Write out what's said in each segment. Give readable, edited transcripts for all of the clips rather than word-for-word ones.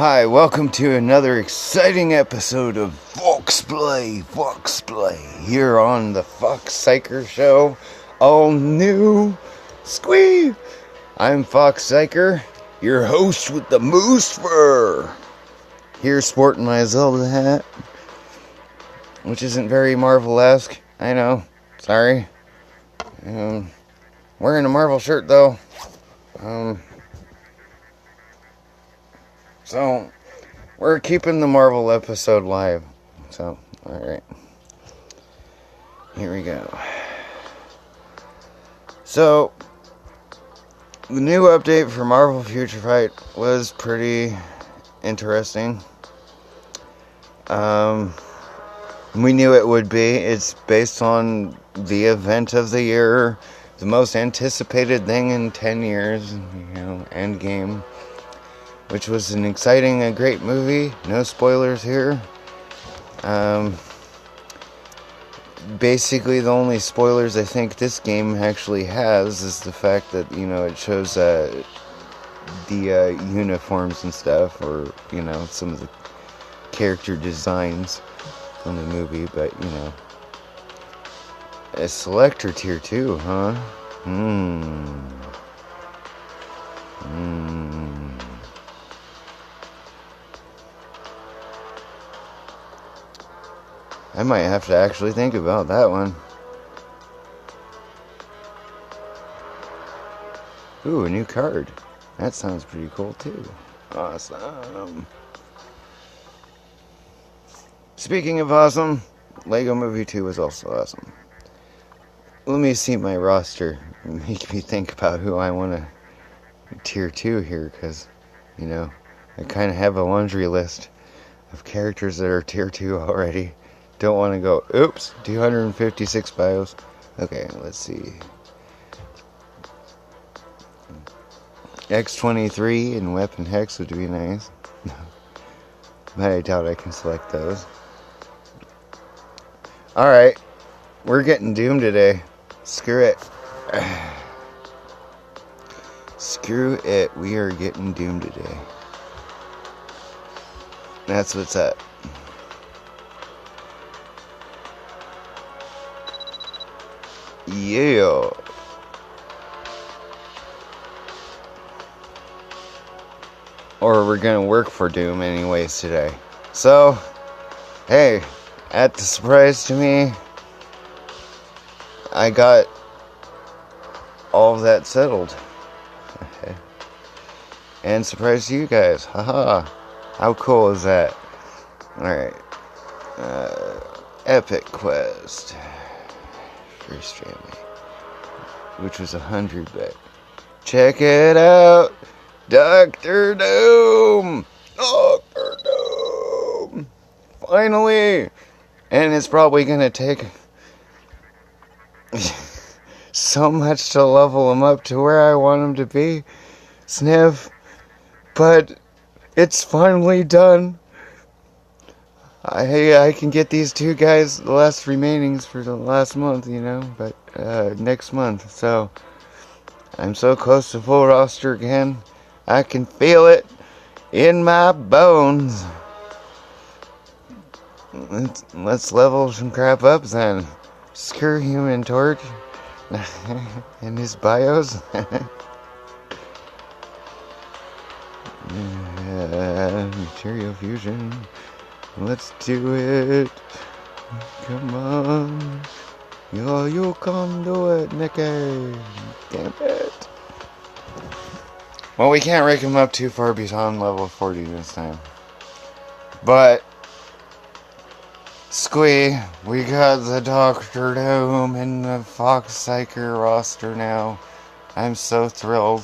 Hi, welcome to another exciting episode of Foxx Play, here on the Foxx Siker Show. All new squee! I'm Foxx Siker, your host with the moose fur. Here sporting my Zelda hat, which isn't very Marvel-esque, I know, sorry. Wearing a Marvel shirt though. So, we're keeping the Marvel episode live. So, alright. Here we go. So, the new update for Marvel Future Fight was pretty interesting. We knew it would be. It's based on the event of the year, the most anticipated thing in 10 years, Endgame. Which was an exciting and great movie. No spoilers here. Basically, the only spoilers I think this game actually has is the fact that, it shows the uniforms and stuff, or, some of the character designs from the movie, but, a selector tier 2, huh? I might have to actually think about that one. Ooh, a new card. That sounds pretty cool too. Awesome. Speaking of awesome, Lego Movie 2 was also awesome. Let me see my roster and make me think about who I want to tier 2 here, because, I kind of have a laundry list of characters that are tier 2 already. Don't want to go, oops, 256 bios. Okay, let's see. X23 and Weapon Hex would be nice. But I doubt I can select those. Alright, we're getting doomed today. Screw it. Screw it, we are getting doomed today. That's what's up. Yeah. Or we're gonna work for Doom anyways today. So, hey, at the surprise to me, I got all of that settled. And surprise to you guys. Haha. How cool is that? Alright. Epic Quest. First family, which was 100 bet. Check it out, Dr. Doom, finally, and it's probably gonna take so much to level him up to where I want him to be, Sniff, but it's finally done. I can get these two guys, the last remainings for the last month, but next month. So, I'm so close to full roster again. I can feel it in my bones. Let's level some crap up then. Screw Human Torch and his bios. Material fusion. Let's do it. Come on. Yo, you come do it, Nicky. Damn it. Well, we can't rank him up too far beyond level 40 this time. But, squee, we got the Dr. Doom in the Foxx Siker roster now. I'm so thrilled.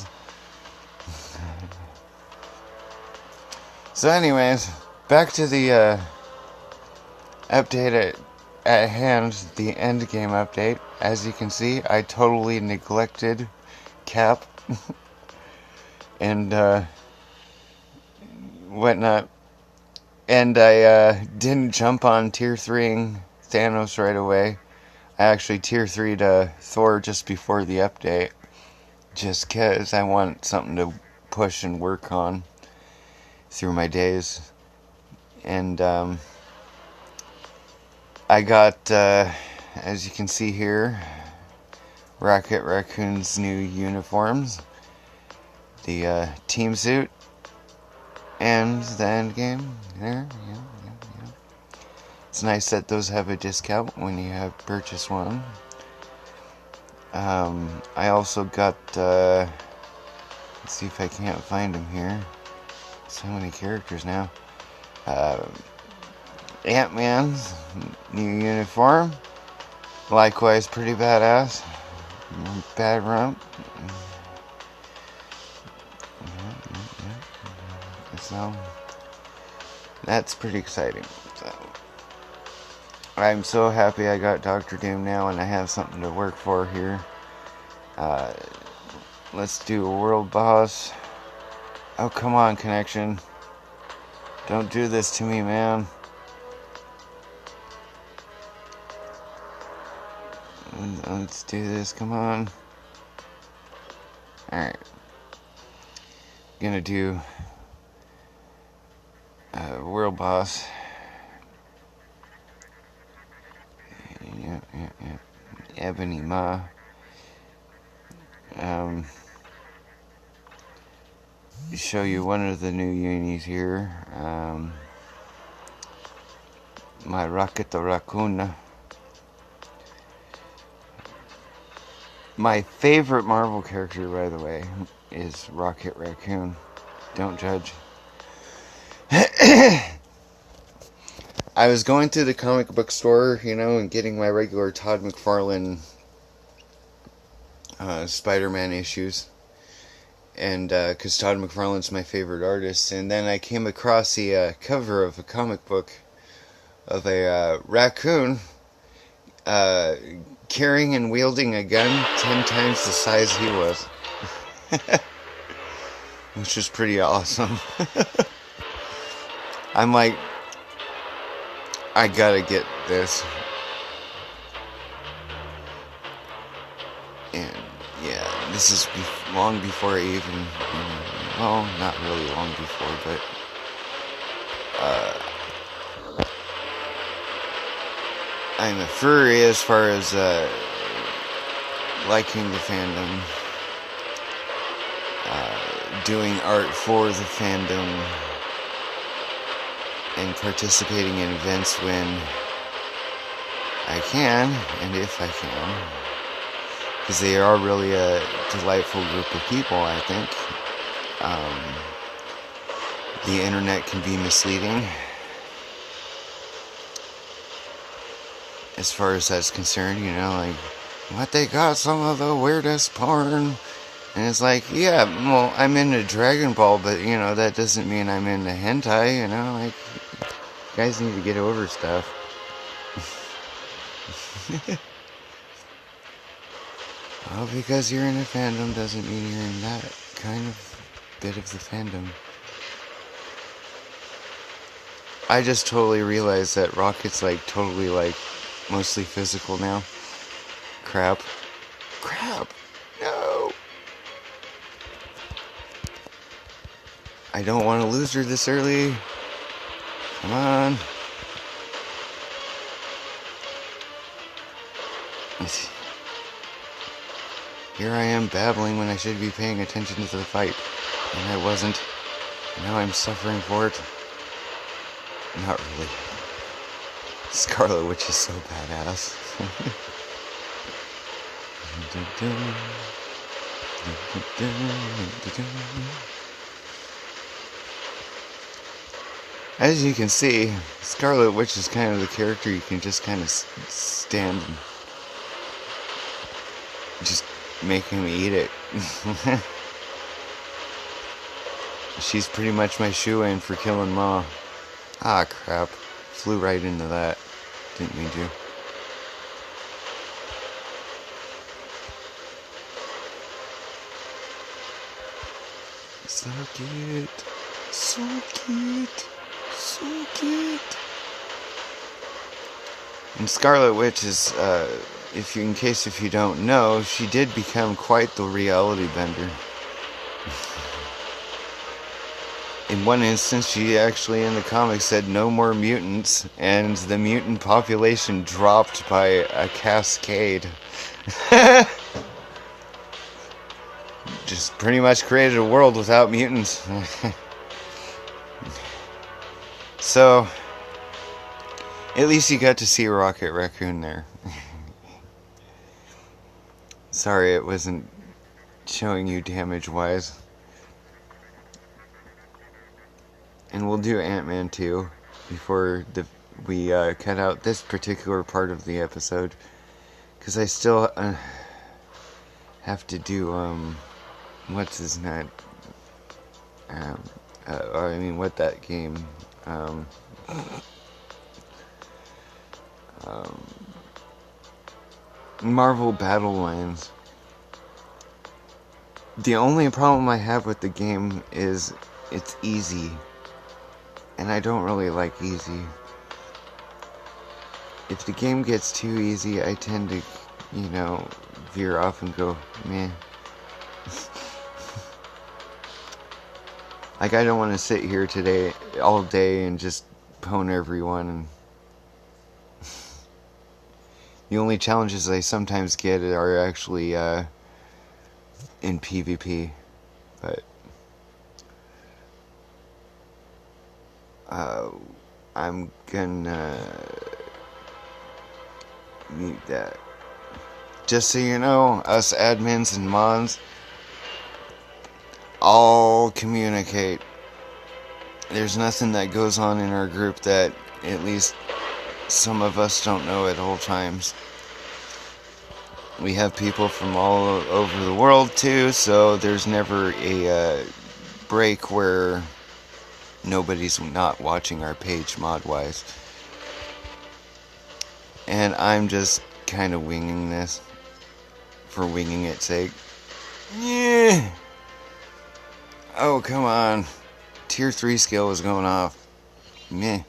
So anyways, back to the update at hand, the Endgame update. As you can see, I totally neglected Cap and whatnot. And I didn't jump on tier 3ing Thanos right away. I actually tier 3'd Thor just before the update, just 'cause I want something to push and work on. through my days. And I got, as you can see here, Rocket Raccoon's new uniforms, the team suit, and the Endgame there. Yeah. It's nice that those have a discount when you have purchased one. I also got, let's see if I can't find them here. So many characters now. Antman's new uniform. Likewise, pretty badass. Bad rump. So, that's pretty exciting. So, I'm so happy I got Dr. Doom now and I have something to work for here. Let's do a world boss. Oh, come on, connection. Don't do this to me, man. Let's do this, come on. Alright. Gonna do world boss. Yeah. Ebony Ma. Show you one of the new unis here. My Rocket the Raccoon. My favorite Marvel character, by the way, is Rocket Raccoon. Don't judge. I was going to the comic book store, and getting my regular Todd McFarlane Spider-Man issues. And because Todd McFarlane's my favorite artist. And then I came across the cover of a comic book of a raccoon carrying and wielding a gun 10 times the size he was. Which is pretty awesome. I'm like, I gotta get this. And yeah, this is long before I even, well, not really long before, but I'm a furry as far as liking the fandom, doing art for the fandom, and participating in events when I can, and if I can, because they are really a delightful group of people, I think. The internet can be misleading as far as that's concerned, like, what, they got some of the weirdest porn, and it's like, yeah, well, I'm into Dragon Ball, but, that doesn't mean I'm into hentai, like, you guys need to get over stuff. Well, because you're in a fandom doesn't mean you're in that kind of bit of the fandom. I just totally realized that Rocket's, totally, mostly physical now. Crap. No! I don't want to lose her this early. Come on. Here I am babbling when I should be paying attention to the fight. And I wasn't. Now I'm suffering for it. Not really. Scarlet Witch is so badass. As you can see, Scarlet Witch is kind of the character you can just kind of stand and just make him eat it. She's pretty much my shoe-in for killing Ma. Ah, crap. Flew right into that. Didn't mean to. Suck it. Suck it. Suck it. And Scarlet Witch is, in case you don't know, she did become quite the reality bender. in one instance, she actually in the comics said no more mutants, and the mutant population dropped by a cascade. Just pretty much created a world without mutants. So, at least you got to see Rocket Raccoon there. Sorry it wasn't showing you damage-wise. And we'll do Ant-Man 2 before we cut out this particular part of the episode. Because I still have to do, what's his name? I mean, what that game? Marvel Battle Lines. The only problem I have with the game is it's easy. And I don't really like easy. If the game gets too easy, I tend to, you know, veer off and go, meh. Like, I don't want to sit here today, all day, and just pwn everyone. And the only challenges I sometimes get are actually in PvP. But I'm gonna mute that. Just so you know, us admins and mods all communicate. There's nothing that goes on in our group that at least some of us don't know at all times. We have people from all over the world too, so there's never a break where nobody's not watching our page mod-wise. And I'm just kind of winging this for winging its sake. Yeah. Oh, come on. Tier 3 skill is going off. Meh.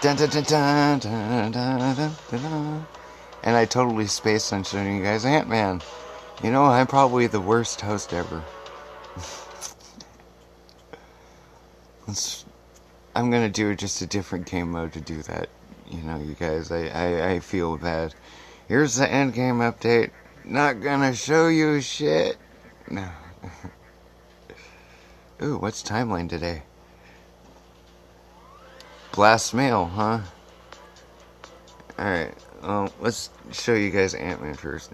Dun, dun, dun, dun, dun, dun, dun, dun. And I totally spaced on showing you guys Ant-Man. You know, I'm probably the worst host ever. I'm gonna do just a different game mode to do that. You know, you guys, I feel bad. Here's the Endgame update. Not gonna show you shit. No. Ooh, what's timeline today? Blast mail, huh? Alright, well, let's show you guys Ant-Man first.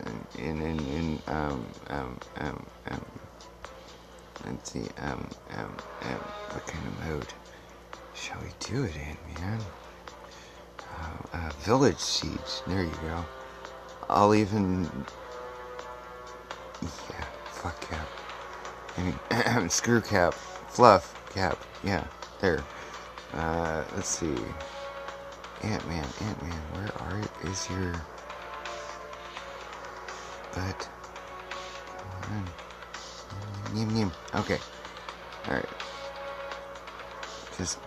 Let's see, what kind of mode shall we do it in, man? Village Siege, there you go. I'll even, yeah, fuck cap. I mean, screw cap, fluff cap, yeah, there. Let's see. Ant-Man, where is your butt? Come on. Okay. Alright. Just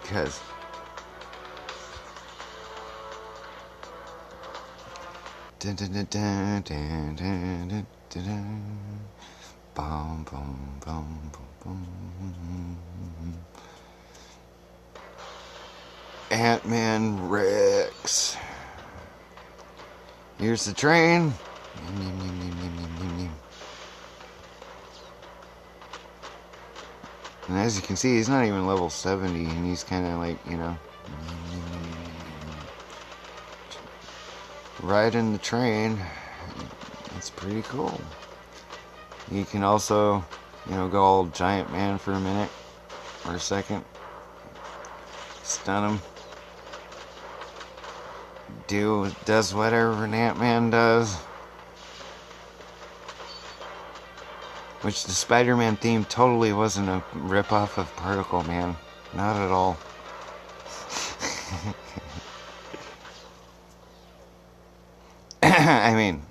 because. Dun dun dun dun dun dun dun dun dun. Boom, boom, boom, boom, boom. Ant-Man Rex. Here's the train. And as you can see, he's not even level 70, and he's kind of like, you know, riding the train. It's pretty cool. You can also, you know, go all giant man for a minute or a second. Stun him. Does whatever an Ant-Man does. Which the Spider-Man theme totally wasn't a rip-off of Particle Man. Not at all. I mean,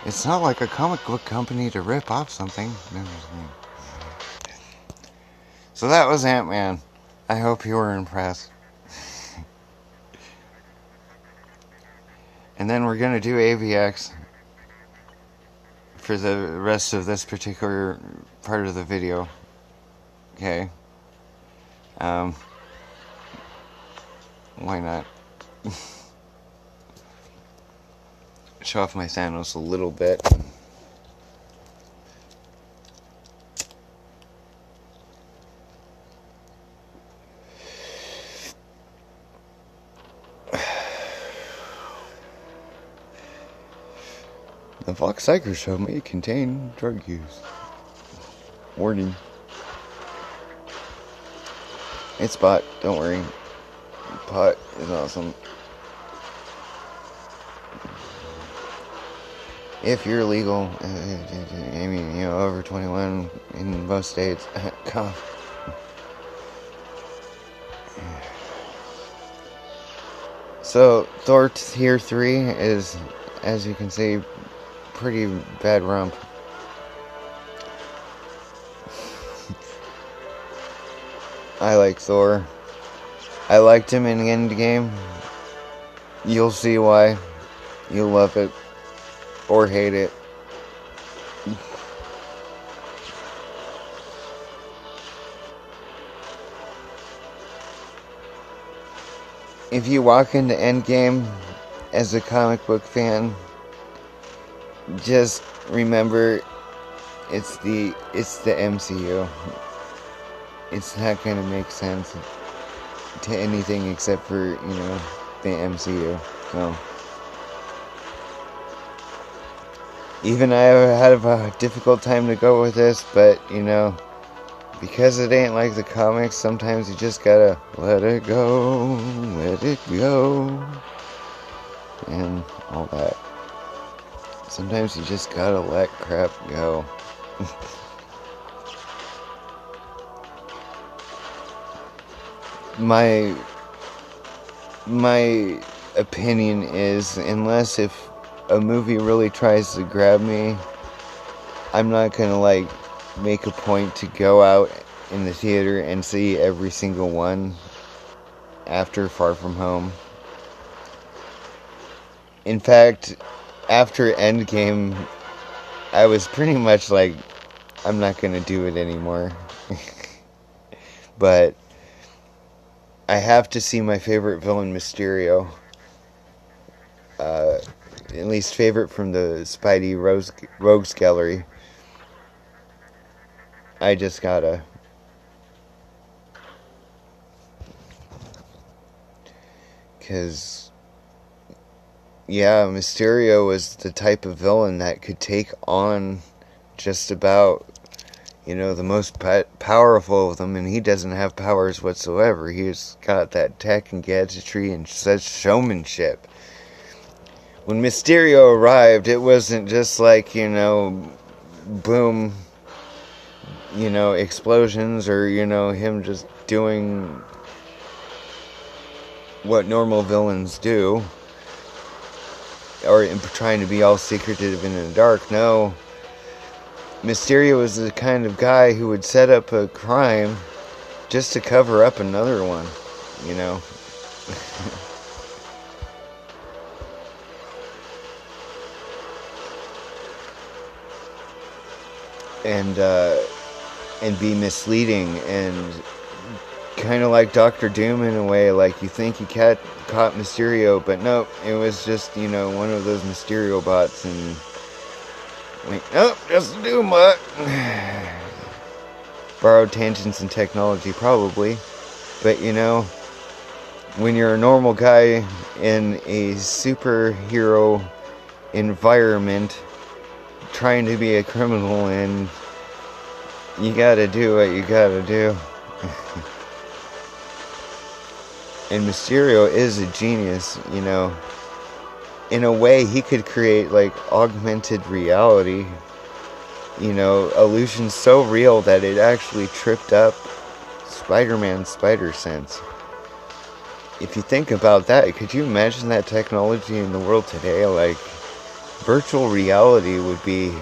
it's not like a comic book company to rip off something. So that was Ant-Man. I hope you were impressed. And then we're gonna do AVX for the rest of this particular part of the video. Okay. Why not? Show off my Thanos a little bit. The Foxx Siker show may contain drug use. Warning. It's pot, don't worry. Pot is awesome. If you're legal, I mean, you know, over 21 in most states, cough. So, Thor Tier 3 is, as you can see, pretty bad rump. I like Thor. I liked him in Endgame. You'll see why. You'll love it. Or hate it. If you walk into Endgame as a comic book fan, just remember it's the MCU. It's not going to make sense to anything except for, you know, the MCU. So even I had a difficult time to go with this, but, you know, because it ain't like the comics, sometimes you just gotta let it go, and all that. Sometimes you just gotta let crap go. My opinion is, unless if a movie really tries to grab me, I'm not gonna, like, make a point to go out in the theater and see every single one after Far From Home. In fact, after Endgame, I was pretty much like, I'm not gonna do it anymore. But I have to see my favorite villain, Mysterio. At least favorite from the Spidey Rogues Gallery. I just gotta. Because, yeah, Mysterio was the type of villain that could take on just about, you know, the most powerful of them, and he doesn't have powers whatsoever. He's got that tech and gadgetry and such showmanship. When Mysterio arrived, it wasn't just like, you know, boom, you know, explosions, or, you know, him just doing what normal villains do, or trying to be all secretive and in the dark. No, Mysterio was the kind of guy who would set up a crime just to cover up another one, you know. And be misleading, and kind of like Dr. Doom in a way. Like, you think you caught Mysterio, but no, it was just, you know, one of those Mysterio bots, and like, nope, just a Doom bot. Borrowed tangents and technology, probably, but, you know, when you're a normal guy in a superhero environment trying to be a criminal, and you gotta do what you gotta do. And Mysterio is a genius, you know. In a way, he could create, like, augmented reality, you know, illusions so real that it actually tripped up Spider-Man's spider sense. If you think about that, could you imagine that technology in the world today? Like, virtual reality would be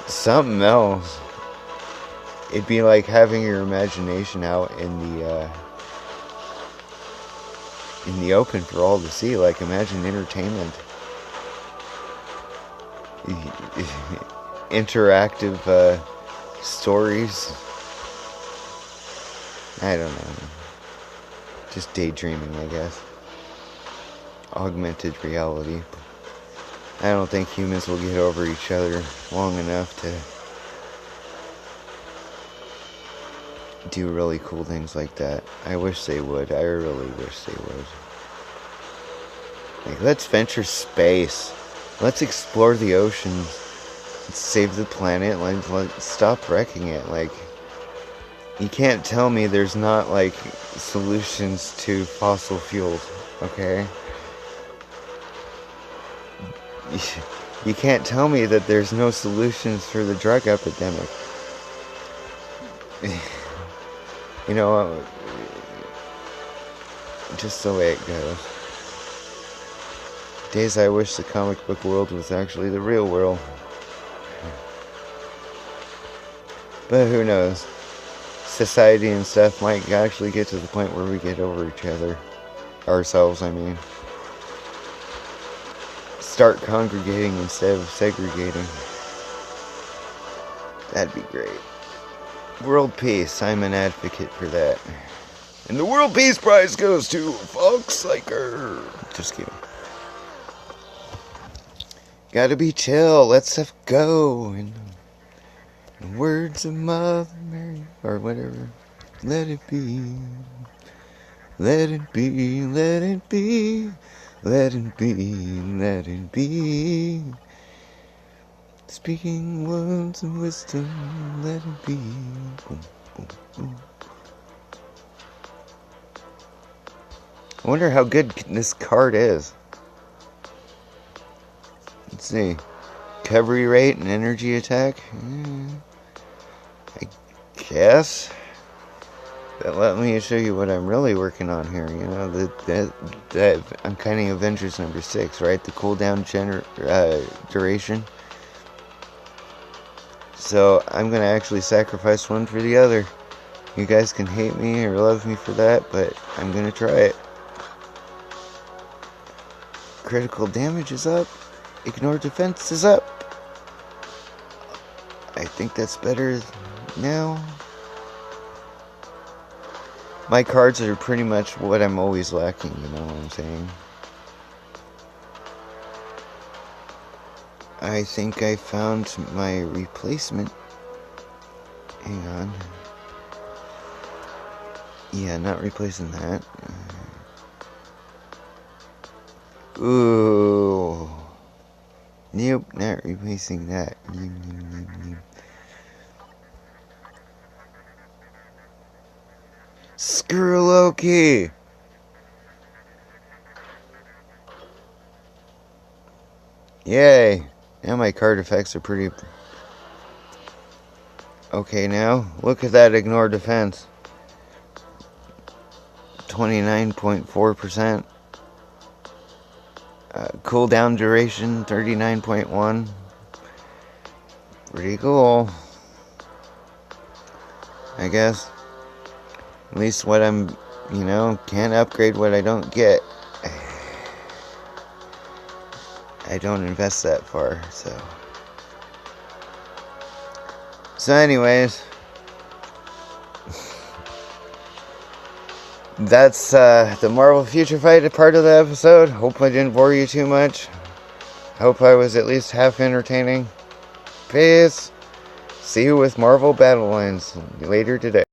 something else. It'd be like having your imagination out in the open for all to see. Like, imagine entertainment. interactive stories. I don't know. Just daydreaming, I guess. Augmented reality. I don't think humans will get over each other long enough to do really cool things like that. I wish they would. I really wish they would. Like, let's venture space. Let's explore the oceans. Let's save the planet. Let's stop wrecking it. Like, you can't tell me there's not, like, solutions to fossil fuels, okay? You can't tell me that there's no solutions for the drug epidemic. You know, just the way it goes. Days I wish the comic book world was actually the real world. But who knows? Society and stuff might actually get to the point where we get over each other. Ourselves, I mean. Start congregating instead of segregating. That'd be great. World peace. I'm an advocate for that. And the World Peace Prize goes to Foxx, Siker. Just kidding. Gotta be chill. Let stuff go. In the words of Mother Mary, or whatever. Let it be. Let it be. Let it be. Let it be. Let it be. Speaking words of wisdom. Let it be. Boom, boom, boom. I wonder how good this card is. Let's see. Recovery rate and energy attack. I guess. But let me show you what I'm really working on here. You know, the Uncanny Avengers number 6, right? The cooldown duration. So I'm going to actually sacrifice one for the other. You guys can hate me or love me for that, but I'm going to try it. Critical damage is up. Ignore defense is up. I think that's better now. My cards are pretty much what I'm always lacking, you know what I'm saying? I think I found my replacement. Hang on. Yeah, not replacing that. Ooh. Nope, not replacing that. Screw Loki. Yay. Now my card effects are pretty okay now. Look at that ignore defense. 29.4%. Cooldown duration 39.1. Pretty cool. I guess. At least what I'm, you know, can't upgrade what I don't get. I don't invest that far, so. So anyways. That's the Marvel Future Fight part of the episode. Hope I didn't bore you too much. Hope I was at least half entertaining. Peace. See you with Marvel Battle Lines later today.